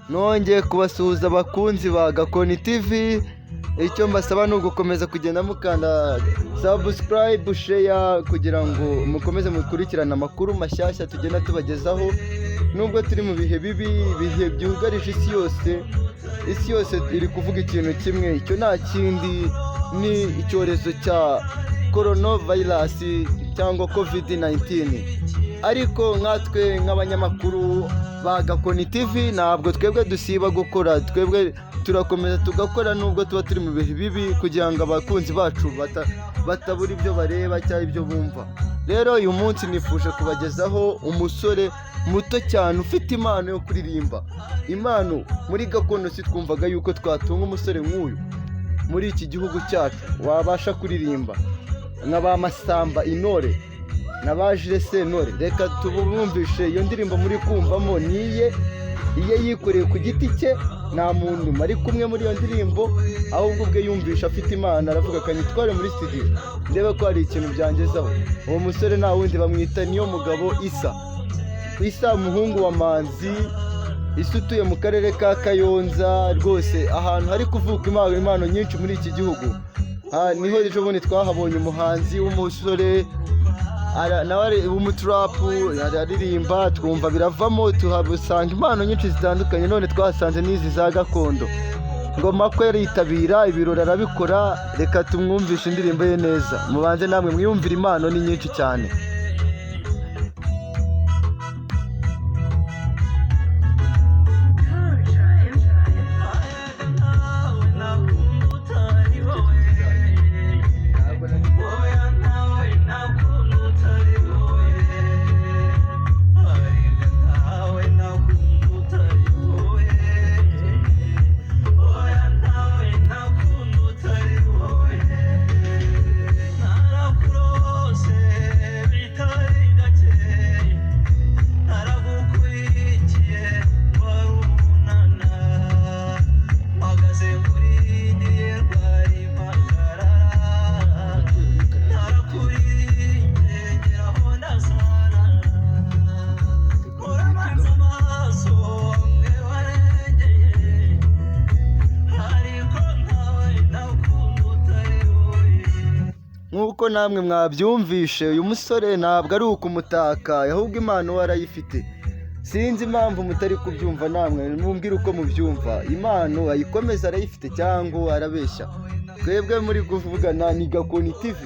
nongeye kubasuhuza abakunzi ba Gakondo TV. Icyo mbasaba ni ugukomeza kugenda mukanda subscribe, share kugira ngo mukomeze mukurikirana amakuru mashyashya tugenda tubagezaho. Nubwo turi mu bihe bibi, ibihe byugarije isi yose iri kuvuga ikintu kimwe, icyo nta kindi ni icyorezo cya coronavirus cyangwa covid-19. Ariko nkatwe nk'abanyamakuru ba Gakondo TV ntabwo twebwe dusiba gukora, twebwe turakomeza tugakora nubwo tuba turi mu bihe bibi kugira ngo abakunzi bacu batabura ibyo bareba cyangwa ibyo bumva. Rero uyu munsi nifuje kubagezaho umusore muto cyane ufite impano yo kuririmba. Impano muri Gakondo si twumvaga yuko twatunga umusore nk'uyu muri iki gihugu cyacu wabasha kuririmba nk'aba Masamba Intore n'abajire Sentore. Reka tubumvishe iyo ndirimbo muri kumvamo niye yikoreye ku giti cye, nta muntu ari kumwe muri iyo ndirimbo, ahubwo ubwe yumvisha afite imana aravuga akanyitware muri studio ndebe ko hari ikintu byangezaho. Uwo musore nta wundi bamwita niyo mugabo Isa umuhungu wa Manzi, Isa utuye mu karere ka Kayonza, rwose ahantu hari kuvuka impano nyinshi muri iki gihugu. Niho ejo bundi twahabonye umuhanzi w'umusore nawe w'umutrapu aririmba, twumva biravamo, tuhabusanga impano nyinshi zitandukanye. None twasanze n'izi za Gakondo. Ngoma ko yaritabira ibirori arabikora. Reka tumwumvishe indirimbo ye neza, mubanze namwe mwiyumvire, impano ni nyinshi cyane. Nk'uko namwe mwabyumvishe, uyu musore ntabwo ari ukumutaka, ahubwo impano we arayifite. Sinzi impamvu mutari kubyumva, namwe mumbwire uko mubyumva. Impano ayikomeza arayifite cyangwa arabeshya? Twebwe muri kuvugana ni Gakondo TV.